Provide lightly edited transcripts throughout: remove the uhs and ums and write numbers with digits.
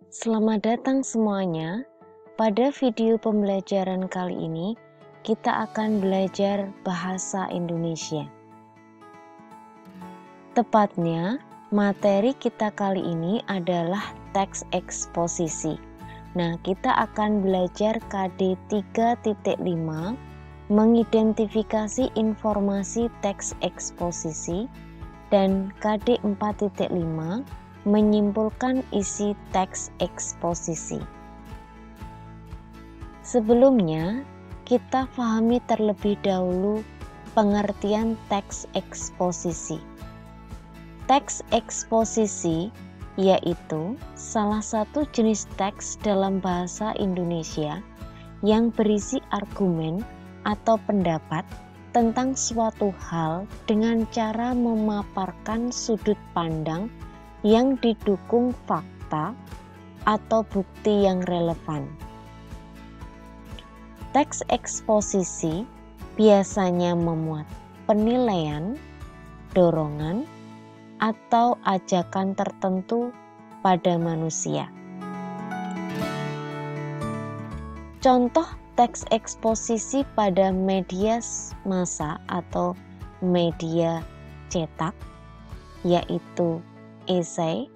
Selamat datang semuanya. Pada video pembelajaran kali ini, kita akan belajar bahasa Indonesia. Tepatnya, materi kita kali ini adalah teks eksposisi. Nah, kita akan belajar KD 3.5, mengidentifikasi informasi teks eksposisi, dan KD 4.5, menyimpulkan isi teks eksposisi. Sebelumnya, kita pahami terlebih dahulu pengertian teks eksposisi. Teks eksposisi yaitu salah satu jenis teks dalam bahasa Indonesia yang berisi argumen atau pendapat tentang suatu hal dengan cara memaparkan sudut pandang yang didukung fakta atau bukti yang relevan. Teks eksposisi biasanya memuat penilaian, dorongan, atau ajakan tertentu pada manusia. Contoh teks eksposisi pada media massa atau media cetak yaitu esai,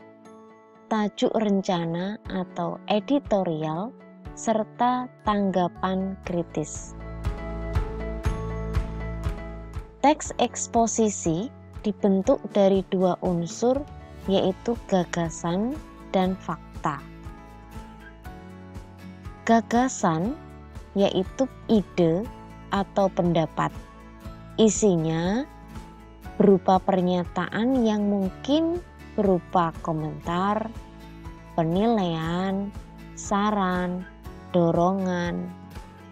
tajuk rencana atau editorial, serta tanggapan kritis. Teks eksposisi dibentuk dari dua unsur, yaitu gagasan dan fakta. Gagasan yaitu ide atau pendapat. Isinya berupa pernyataan yang mungkin berupa komentar, penilaian, saran, dorongan,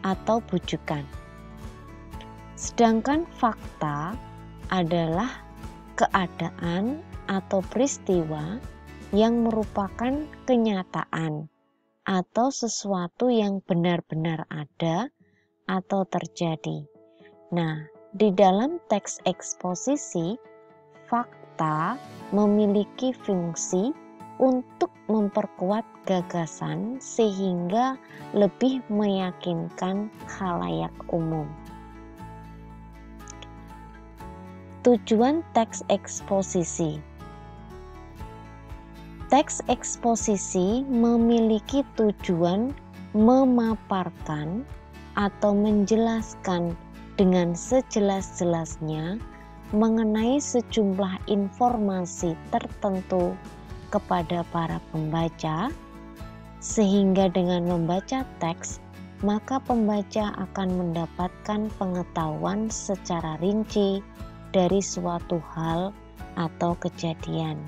atau bujukan. Sedangkan fakta adalah keadaan atau peristiwa yang merupakan kenyataan atau sesuatu yang benar-benar ada atau terjadi. Nah, di dalam teks eksposisi, fakta memiliki fungsi untuk memperkuat gagasan sehingga lebih meyakinkan khalayak umum. Tujuan teks eksposisi. Teks eksposisi memiliki tujuan memaparkan atau menjelaskan dengan sejelas-jelasnya mengenai sejumlah informasi tertentu kepada para pembaca, sehingga dengan membaca teks, maka pembaca akan mendapatkan pengetahuan secara rinci dari suatu hal atau kejadian.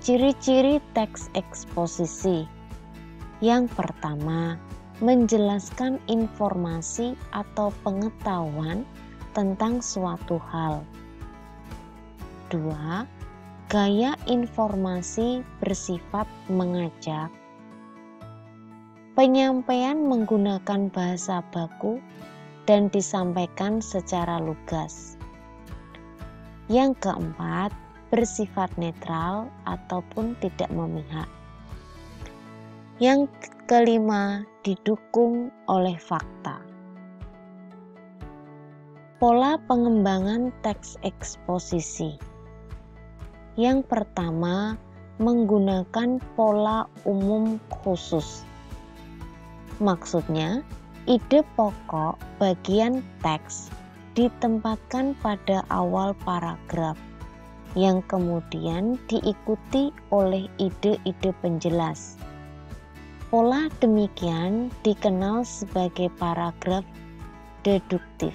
Ciri-ciri teks eksposisi. Yang pertama, menjelaskan informasi atau pengetahuan tentang suatu hal. 2. Gaya informasi bersifat mengajak. Penyampaian menggunakan bahasa baku dan disampaikan secara lugas. Yang keempat, bersifat netral ataupun tidak memihak. Yang kelima, didukung oleh fakta. Pola pengembangan teks eksposisi. Yang pertama, menggunakan pola umum khusus. Maksudnya, ide pokok bagian teks ditempatkan pada awal paragraf, yang kemudian diikuti oleh ide-ide penjelas. Pola demikian dikenal sebagai paragraf deduktif.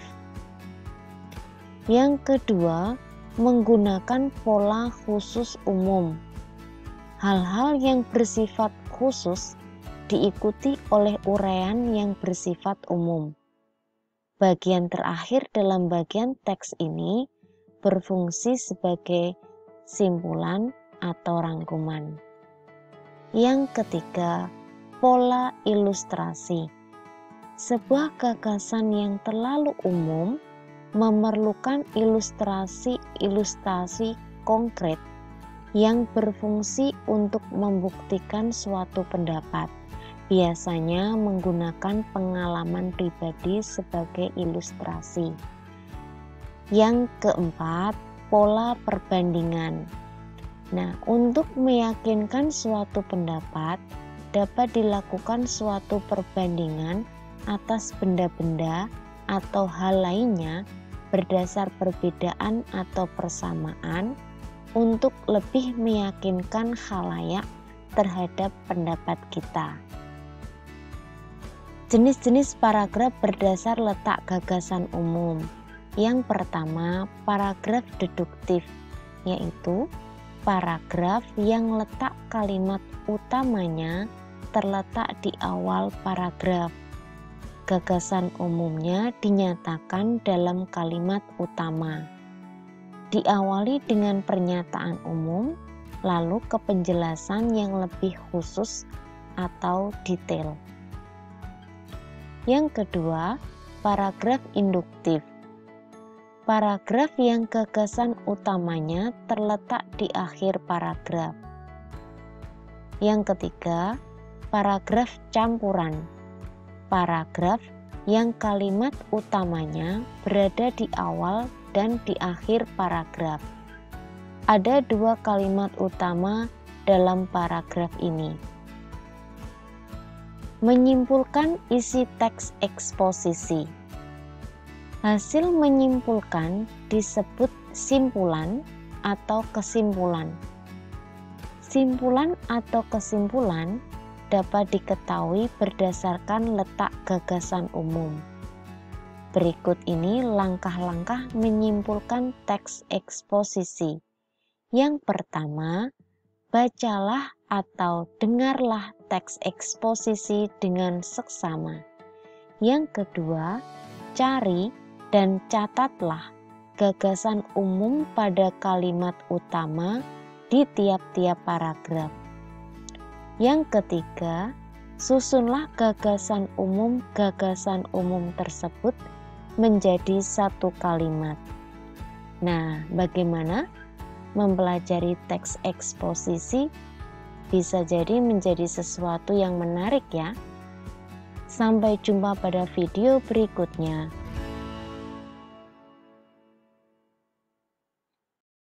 Yang kedua, menggunakan pola khusus umum. Hal-hal yang bersifat khusus diikuti oleh uraian yang bersifat umum. Bagian terakhir dalam bagian teks ini berfungsi sebagai simpulan atau rangkuman. Yang ketiga, pola ilustrasi. Sebuah gagasan yang terlalu umum memerlukan ilustrasi konkret yang berfungsi untuk membuktikan suatu pendapat, biasanya menggunakan pengalaman pribadi sebagai ilustrasi. Yang keempat, pola perbandingan. Nah, untuk meyakinkan suatu pendapat, dapat dilakukan suatu perbandingan atas benda-benda atau hal lainnya berdasar perbedaan atau persamaan untuk lebih meyakinkan khalayak terhadap pendapat kita. Jenis-jenis paragraf berdasar letak gagasan umum. Yang pertama, paragraf deduktif, yaitu paragraf yang letak kalimat utamanya terletak di awal paragraf. Gagasan umumnya dinyatakan dalam kalimat utama. Diawali dengan pernyataan umum, lalu ke penjelasan yang lebih khusus atau detail. Yang kedua, paragraf induktif. Paragraf yang gagasan utamanya terletak di akhir paragraf. Yang ketiga, paragraf campuran. Paragraf yang kalimat utamanya berada di awal dan di akhir paragraf. Ada dua kalimat utama dalam paragraf ini. Menyimpulkan isi teks eksposisi. Hasil menyimpulkan disebut simpulan atau kesimpulan. Simpulan atau kesimpulan dapat diketahui berdasarkan letak gagasan umum. Berikut ini langkah-langkah menyimpulkan teks eksposisi. Yang pertama, bacalah atau dengarlah teks eksposisi dengan seksama. Yang kedua, cari dan catatlah gagasan umum pada kalimat utama di tiap-tiap paragraf. Yang ketiga, susunlah gagasan umum tersebut menjadi satu kalimat. Nah, bagaimana mempelajari teks eksposisi? Bisa jadi menjadi sesuatu yang menarik ya. Sampai jumpa pada video berikutnya.